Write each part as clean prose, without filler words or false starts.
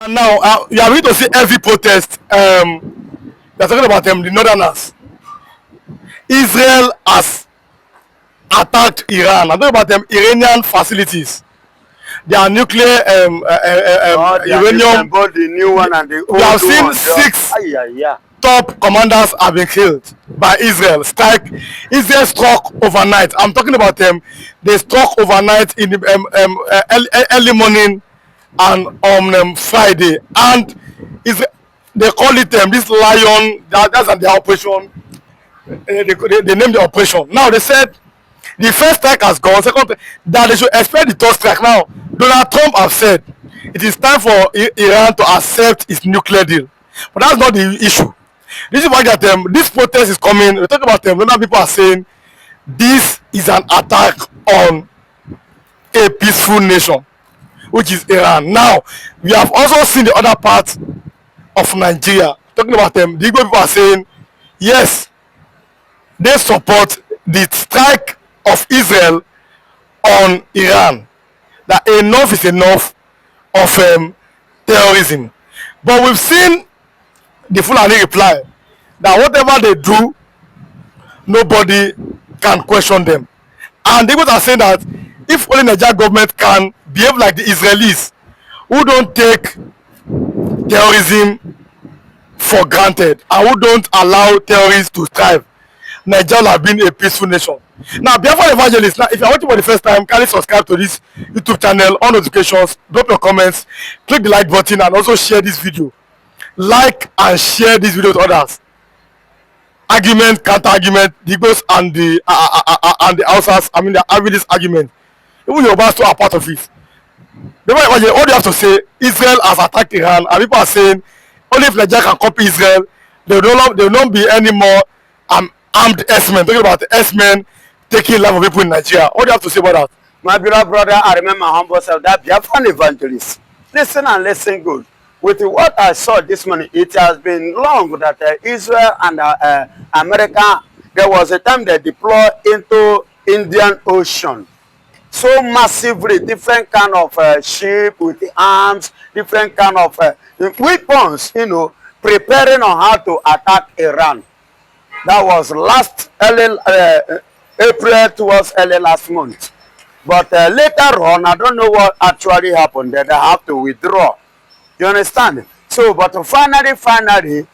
And now you are going to see every protest. They're talking about the northerners. Israel has attacked Iran. I'm talking about them Iranian facilities. Their nuclear uranium. Both the new one and the old one. We have seen six top commanders have been killed by Israel. Strike. Israel struck overnight. I'm talking about them. They struck overnight in the early morning and on Friday. And they call it this lion. That's their operation. They named the operation. Now they said the first strike has gone. Second, that they should expect the third strike. Now Donald Trump have said it is time for Iran to accept its nuclear deal, but that's not the issue. This is why that this protest is coming. We talk about them. Other people are saying this is an attack on a peaceful nation, which is Iran. Now we have also seen the other part of Nigeria. Talking about them, the Igbo people are saying yes, they support the strike of Israel on Iran. That enough is enough of terrorism. But we've seen the Fulani reply that whatever they do, nobody can question them. And they are saying that if only Nigerian government can behave like the Israelis, who don't take terrorism for granted and who don't allow terrorists to thrive, Nigeria will have been a peaceful nation. Now, Biafra Evangelist, now, if you're watching for the first time, kindly subscribe to this YouTube channel, on notifications, drop your comments, click the like button, and also share this video. Like and share this video to others. Argument, counter argument, the Igbos and the Hausas, I mean, they're having this argument. Even your Yoruba are part of it. All you have to say, Israel has attacked Iran, and people are saying, only if Nigeria can copy Israel, there will not be any more armed S-men. Talking about the S-men taking life of people in Nigeria. What do you have to say about that? My beloved brother, I remember my humble self, that Biafran evangelist. Listen and listen good. With what I saw this morning, it has been long that Israel and America, there was a time they deployed into Indian Ocean. So massively, different kind of ship with the arms, different kind of weapons, you know, preparing on how to attack Iran. That was last April towards early last month. But later on, I don't know what actually happened there. They have to withdraw. You understand? So, but finally,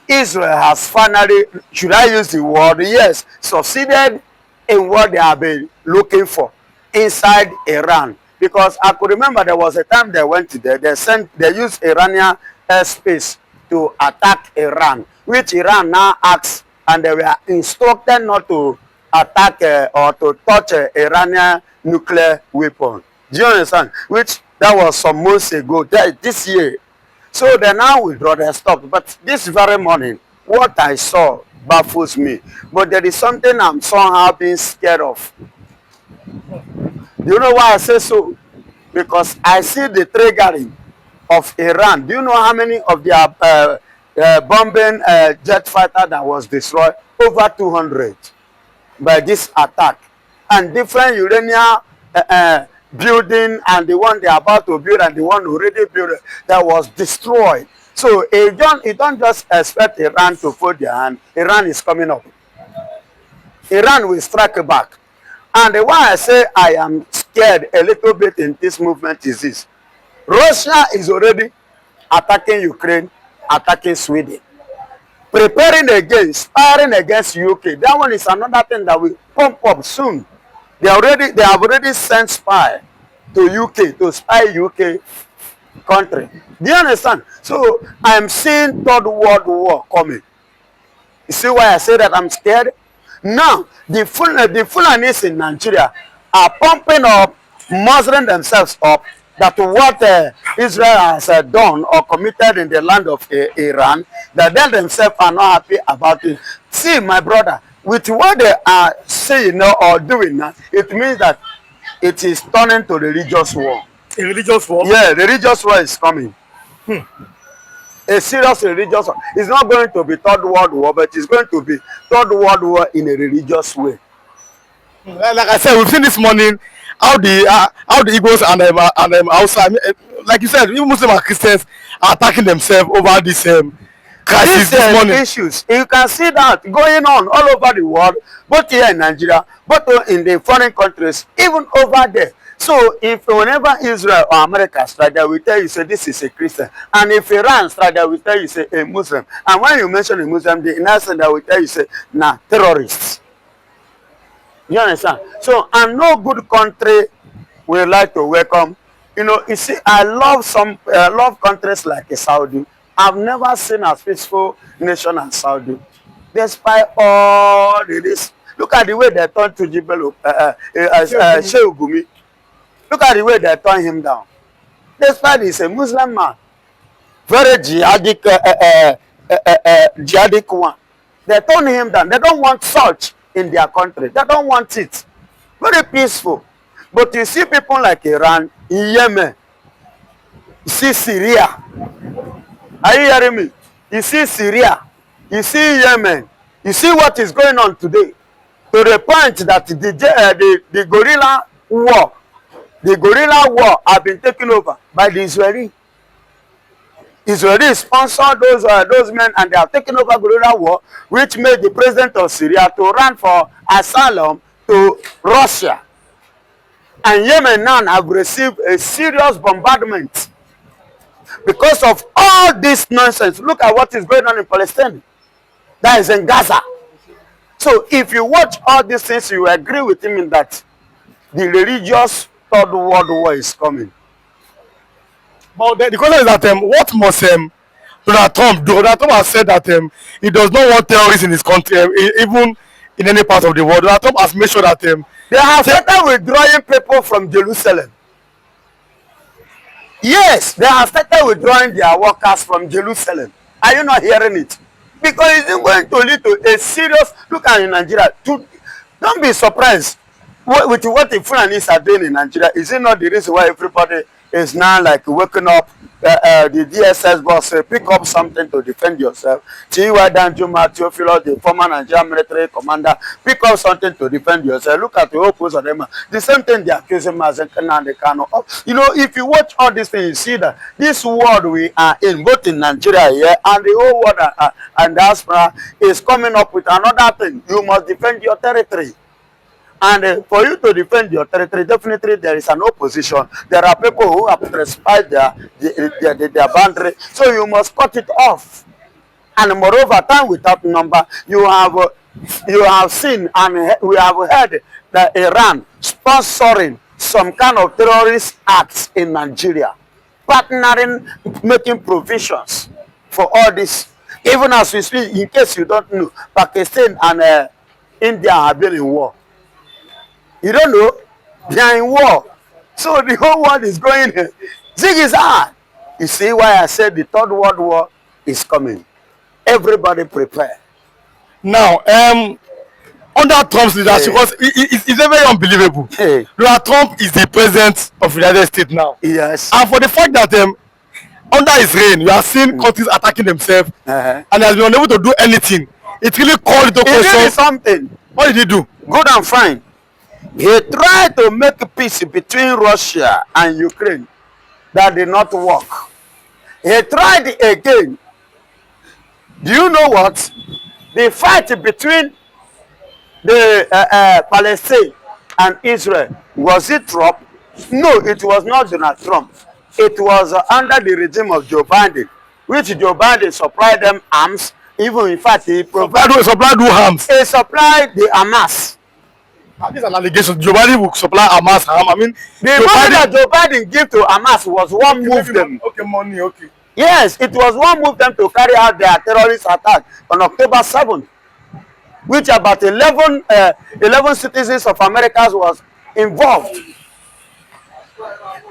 Israel has finally, should I use the word? Yes, succeeded in what they have been looking for inside Iran. Because I could remember there was a time they went there, they used Iranian airspace to attack Iran, which Iran now asks, and they were instructed not to attack or to touch Iranian nuclear weapon. Do you understand? Which that was some months ago, this year. So they now withdraw, they stopped. But this very morning, what I saw baffles me. But there is something I'm somehow being scared of. Do you know why I say so? Because I see the triggering of Iran. Do you know how many of their bombing jet fighter that was destroyed? Over 200 by this attack. And different uranium building, and the one they are about to build and the one already built that was destroyed. So you don't just expect Iran to put their hand. Iran is coming up. Iran will strike back. And the why I say I am scared a little bit in this movement is this. Russia is already attacking Ukraine, attacking Sweden, preparing against, sparring against UK. That one is another thing that will pump up soon. They have already sent spy to UK to spy UK country. Do you understand? So I am seeing third world war coming. You see why I say that I'm scared? Now the Fulanis in Nigeria are pumping up, muzzling themselves up that what Israel has done or committed in the land of Iran, that they themselves are not happy about it. See, my brother, with what they are saying now or doing now, it means that it is turning to religious war. A religious war? Yeah, the religious war is coming. A serious religious war. It's not going to be third world war, but it's going to be third world war in a religious way. Like I said, we've seen this morning how the Igbos and outside, like you said, even Muslims and Christians attacking themselves over this crisis These this morning. issues, you can see that going on all over the world, both here in Nigeria, both in the foreign countries, even over there. So if whenever Israel or America strike, they will tell you, say this is a Christian. And if Iran strike, they will tell you, say a Muslim. And when you mention a Muslim, the innocent, they will tell you, say, nah, terrorists. You understand? So, and no good country will like to welcome. You know, you see, I love countries like Saudi. I've never seen a peaceful nation as Saudi. Despite all this, look at the way they turned to Sheikh Gumi. Look at the way they turned him down. Despite he's a Muslim man, very jihadic one. They turned him down. They don't want such in their country. They don't want it. Very peaceful. But you see people like Iran, in Yemen, you see Syria. Are you hearing me? You see Syria, you see Yemen, you see what is going on today. To the point that the guerrilla war have been taken over by the Israeli. Israeli sponsored those men, and they have taken over guerrilla war, which made the president of Syria to run for asylum to Russia. And Yemen now have received a serious bombardment because of all this nonsense. Look at what is going on in Palestine. That is in Gaza. So if you watch all these things, you agree with him in that the religious third world war is coming. But the question is that what must Donald Trump do? Donald Trump has said that he does not want terrorists in his country, even in any part of the world. Donald Trump has made sure that they have started withdrawing people from Jerusalem. Yes, they have started withdrawing their workers from Jerusalem. Are you not hearing it? Because it's going to lead to a serious look at in Nigeria. Don't be surprised with what the Fulanis are doing in Nigeria. Is it not the reason why everybody is now like waking up? The DSS boss pick up something to defend yourself. Chiwa Danjuma Teofilo, the former Nigerian military commander, pick up something to defend yourself. Look at the whole post of them. The same thing they accuse him as you know, if you watch all these things, you see that this world we are in, both in Nigeria here and the whole world and diaspora, is coming up with another thing. You must defend your territory. And for you to defend your territory, definitely there is an opposition. There are people who have trespassed their boundary. So you must cut it off. And moreover, time without number, you have seen and we have heard that Iran sponsoring some kind of terrorist acts in Nigeria, partnering, making provisions for all this. Even as we speak, in case you don't know, Pakistan and India have been in war. You don't know? They are in war. So the whole world is going zig-zag. You see why I said the third world war is coming. Everybody prepare. Now, under Trump's leadership, because it's very unbelievable. Donald Trump is the president of the United States now. Yes. And for the fact that under his reign, you are seeing countries attacking themselves, and he has been unable to do anything. It really called into question. He did something. What did he do? Good and fine. He tried to make peace between Russia and Ukraine. That did not work. He tried again. Do you know what? The fight between the Palestine and Israel, was it Trump? No, it was not Donald Trump. It was under the regime of Joe Biden, which Joe Biden supplied them arms. Even in fact, he provided supplied who arms? He supplied the Hamas. This is an allegation. Joe Biden will supply Hamas. I mean, the money that Joe Biden gave to Hamas was what moved them. Okay, money, okay. Yes, it was what moved them to carry out their terrorist attack on October 7th, which about 11 citizens of America was involved.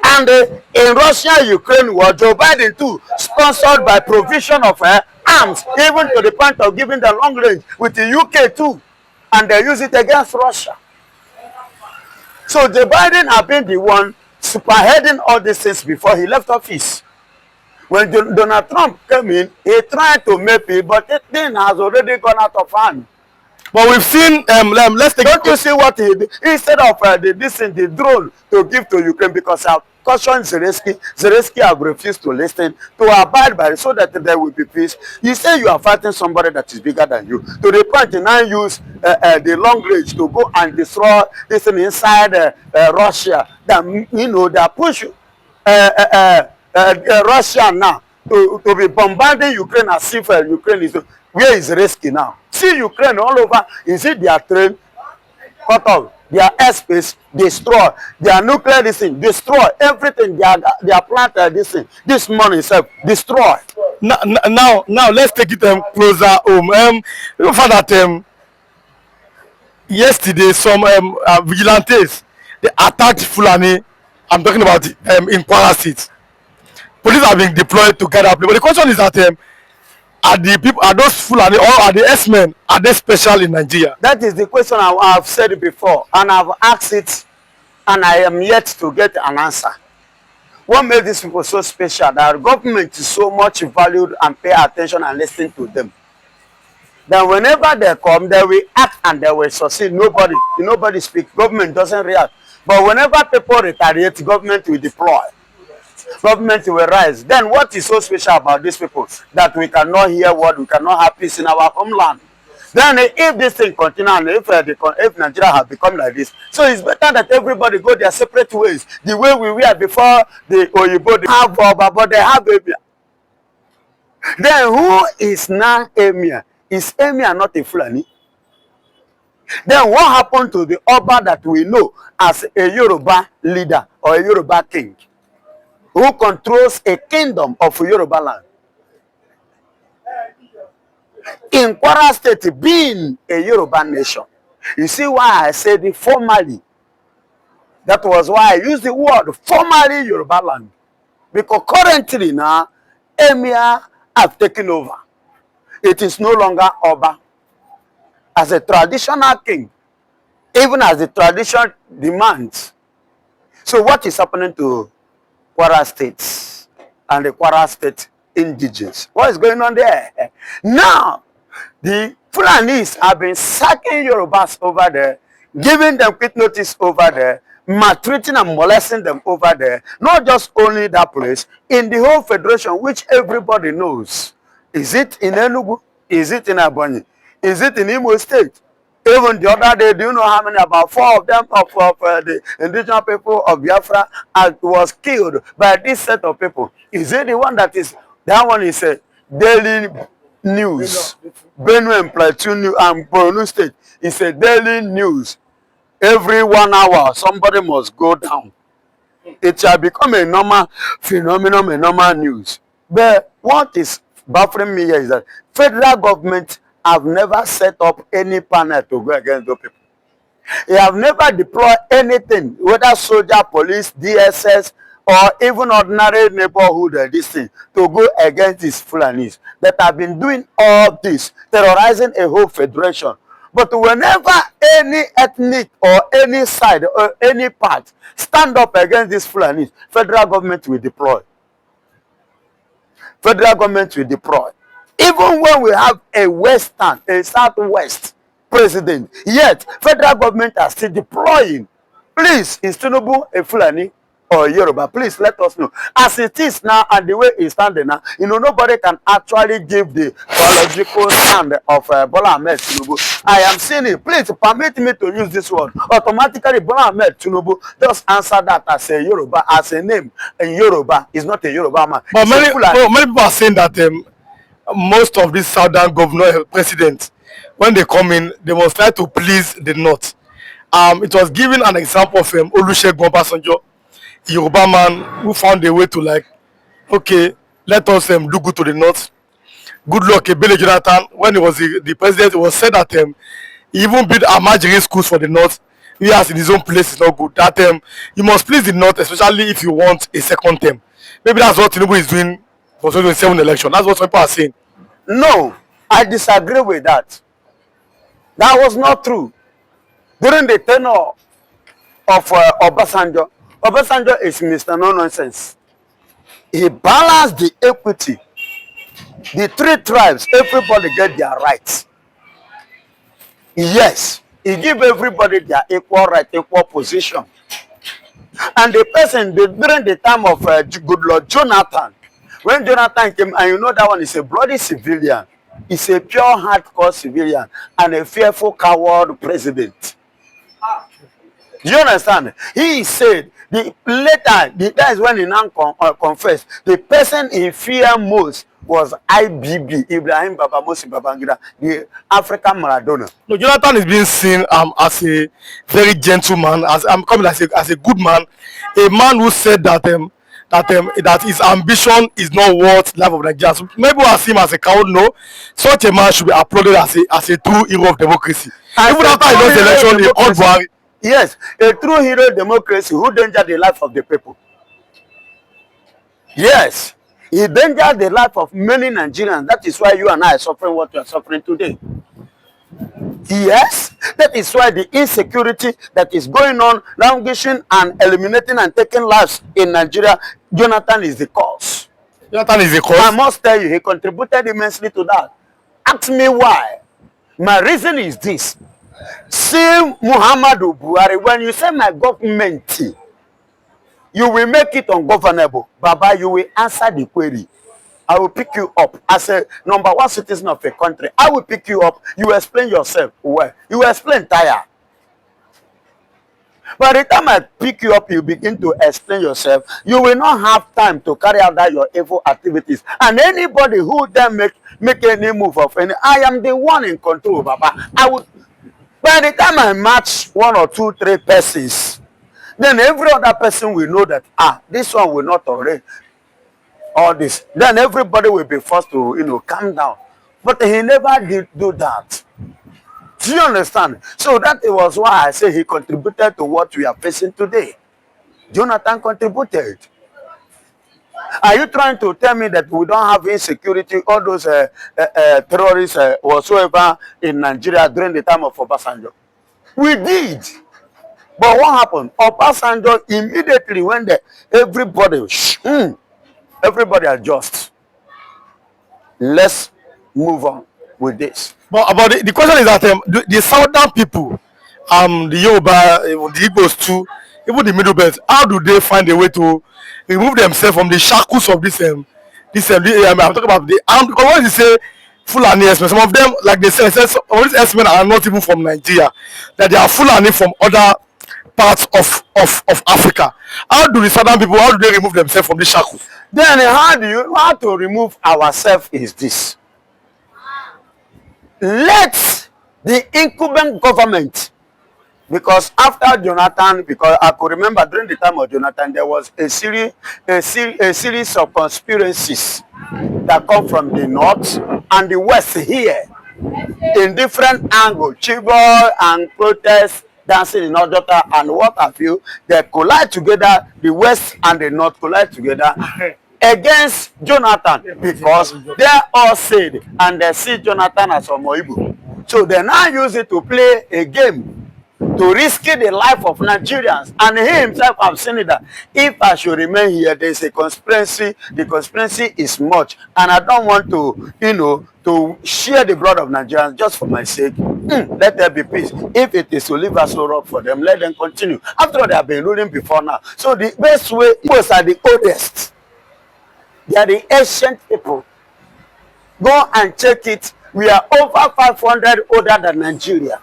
And in Russia, Ukraine war, Joe Biden too, sponsored by provision of arms, even to the point of giving the long range with the UK too, and they use it against Russia. So Joe Biden had been the one spearheading all these things before he left office. When Donald Trump came in, he tried to make it, but the thing has already gone out of hand. But we've seen, let's take. Don't you see what he did? Instead of the drone to give to Ukraine, because caution Zelensky. Zelensky have refused to listen, to abide by it so that there will be peace. You say you are fighting somebody that is bigger than you. To the point you now use the long range to go and destroy this thing inside Russia. That, you know, they push Russia now to be bombarding Ukraine as if Ukraine is... Where is Zelensky now? See Ukraine all over. Is it their train? Cut off. Their airspace, destroy. Their nuclear this thing, destroy. Everything, their plant, this thing, this money itself, destroy. Now, let's take it closer home. You found that yesterday some vigilantes, they attacked Fulani. I'm talking about in Kwara State. Police have been deployed to gather up. But the question is that are those Fulani or are the S-men, are they special in Nigeria? That is the question I have said before, and I've asked it, and I am yet to get an answer. What made these people so special that government is so much valued and pay attention and listen to them? Then whenever they come, they will act and they will succeed. Nobody speaks. Government doesn't react. But whenever people retaliate, government will deploy. Government will rise. Then what is so special about these people that we cannot hear word, we cannot have peace in our homeland? Then if this thing continues, and if Nigeria has become like this, so it's better that everybody go their separate ways. The way we were before the Oyibo, they have Oba, but they have Emir. Then who is now Emir? Is Emir not a Fulani? Then what happened to the Oba that we know as a Yoruba leader or a Yoruba king, who controls a kingdom of Yoruba land? In Kwara State being a Yoruba nation, you see why I said it formally. That was why I used the word formally Yoruba land. Because currently now, Emir have taken over. It is no longer Oba. As a traditional king, even as the tradition demands. So what is happening to Kwara State and the Kwara State indigenes? What is going on there? Now, the Fulanis have been sacking Yorubas over there, giving them quick notice over there, maltreating and molesting them over there. Not just only that place, in the whole federation, which everybody knows. Is it in Enugu? Is it in Ebonyi? Is it in Imo State? Even the other day, do you know how many? About 4 of them of the indigenous people of Biafra was killed by this set of people. Is it the one that is, that one is a daily news? Benue and Plateau and Borno State is a daily news. Every 1 hour, somebody must go down. It shall become a normal phenomenon, a normal news. But what is baffling me here is that federal government have never set up any panel to go against those people. They have never deployed anything, whether soldier, police, DSS, or even ordinary neighborhood this thing, to go against these Fulanis that have been doing all this, terrorizing a whole federation. But whenever any ethnic or any side or any part stand up against these Fulanis, federal government will deploy. Federal government will deploy. Even when we have a western, a southwest president, yet federal government are still deploying. Please, is Tinubu a Fulani or Yoruba? Please let us know. As it is now and the way it's standing now, you know, nobody can actually give the biological stand of Bola Ahmed Tinubu. I am saying it. Please permit me to use this word. Automatically, Bola Ahmed Tinubu just answer that as a Yoruba, as a name. And Yoruba is not a Yoruba man. But many people are saying that most of these southern governor presidents, when they come in, they must try to please the north. It was given an example of Olusegun Obasanjo, Yoruba man who found a way to, like, okay, let us do good to the north. Good luck, Ebele Jonathan, when he was the president, it was said that he even built Amajiri schools for the north. He has in his own place is not good. That you must please the north, especially if you want a second term. Maybe that's what Tinubu is doing for 2027 election. That's what some people are saying. No, I disagree with that. That was not true. During the tenure of Obasanjo, Obasanjo is Mr. No-Nonsense. He balanced the equity. The 3 tribes, everybody get their rights. Yes, he give everybody their equal right, equal position. And the person, during the time of good Lord Jonathan, when Jonathan came, and you know that one is a bloody civilian, he's a pure hardcore civilian and a fearful coward president. Do you understand? He said, that is when he now confessed, the person he feared most was IBB, Ibrahim Babamosi Babangida, the African Maradona. No, Jonathan is being seen as a very gentleman, as a good man, a man who said that that his ambition is not worth life of Nigeria. So maybe we'll see him as a coward. No, such a man should be applauded as a true hero of democracy. Even after he lost the election, he called Buhari. Yes, a true hero of democracy who endangered the life of the people. Yes, he endangered the life of many Nigerians. That is why you and I are suffering what we are suffering today. Yes, that is why the insecurity that is going on, languishing and eliminating and taking lives in Nigeria, Jonathan is the cause. Jonathan is the cause. I must tell you, he contributed immensely to that. Ask me why. My reason is this. See Muhammadu Buhari, when you say my government, you will make it ungovernable. Baba, you will answer the query. I will pick you up as a #1 citizen of a country. I will pick you up. You explain yourself. Well, you explain tire. By the time I pick you up, you begin to explain yourself. You will not have time to carry out that your evil activities. And anybody who then make any move of any, I am the one in control, Baba. I will. By the time I match 1 or 2, 3 persons, then every other person will know that this one will not tolerate all this. Then everybody will be forced to calm down. But he never did do that. Do you understand? So that was why I say he contributed to what we are facing today. Jonathan contributed. Are you trying to tell me that we don't have insecurity, all those terrorists whatsoever in Nigeria during the time of Obasanjo? We did. But what happened? Obasanjo immediately when everybody adjust. Let's move on with this. But about the question is that the southern people, the Yoruba, the Igbos too, even the Middle Belt, how do they find a way to remove themselves from the shackles of this I'm talking about the because when you say Fulani herdsmen, some of them, like they say some of these herdsmen are not even from Nigeria, that they are Fulani from other parts of Africa. How do the southern people, how do they remove themselves from the shackles? Then how to remove ourselves is this. Let the incumbent government, because after Jonathan, because I could remember during the time of Jonathan, there was a series of conspiracies that come from the north and the west here in different angles, Chibo and protests, dancing in order and what have you. They collide together, the west and the north collide together against Jonathan, because they all said and they see Jonathan as a Igbo. So they now use it to play a game to risk the life of Nigerians. And he himself have seen it that if I should remain here, there is a conspiracy. The conspiracy is much, and I don't want to, to share the blood of Nigerians just for my sake. Let there be peace. If it is to leave us so rough for them, let them continue. After all, they have been ruling before now. So the best way, Igbos are the oldest. They are the ancient people. Go and check it. We are over 500 older than Nigeria.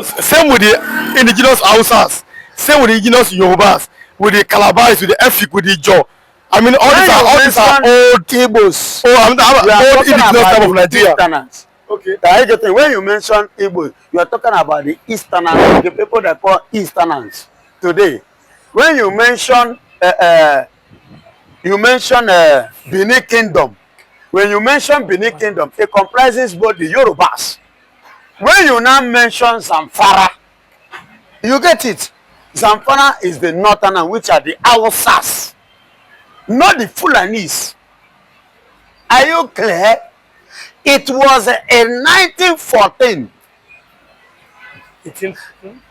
Same with the indigenous Hausas, same with the indigenous Yorubas, with the Calabars, with the Efik, with the Jaw. I mean, all these are old Igbos. Old indigenous type of Nigeria. Easterners. Okay. When you mention Igbo, you are talking about the Easterners, the people that call Easterners today. When you mention Benin Kingdom, when you mention Benin Kingdom, it comprises both the Yorubas. When you now mention Zamfara, you get it. Zamfara is the northern, which are the Attaçks, not the Fulanis. Are you clear? It was in 1914.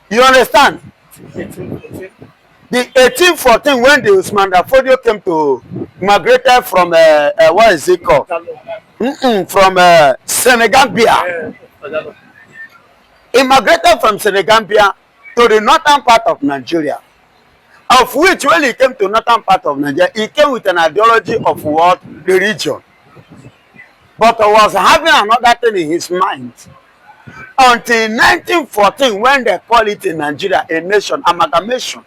You understand? 1814. The 1814, when the Usman Dafodio came to migrated from what is it called? From Senegambia. Immigrated from Senegambia to the northern part of Nigeria. of which when he came to northern part of Nigeria, he came with an ideology of what? The region. But he was having another thing in his mind. Until 1914, when they call it in Nigeria a nation, amalgamation,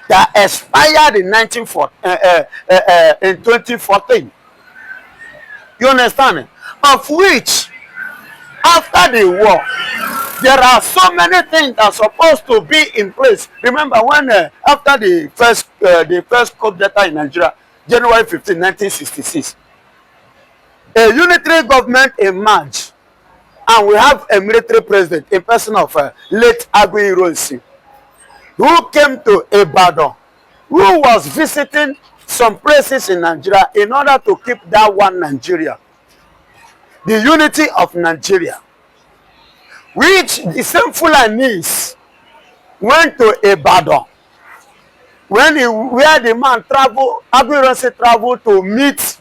that expired in 2014. You understand? Of which, after the war, there are so many things that are supposed to be in place. Remember when after the first coup d'etat in Nigeria, January 15, 1966, a unitary government emerged, and we have a military president, a person of late Agui Ironsi, who came to Ibadan, who was visiting some places in Nigeria in order to keep that one Nigeria, the unity of Nigeria, which the same Fulanis went to Ibadan when where the man traveled, Agui Ironsi traveled to meet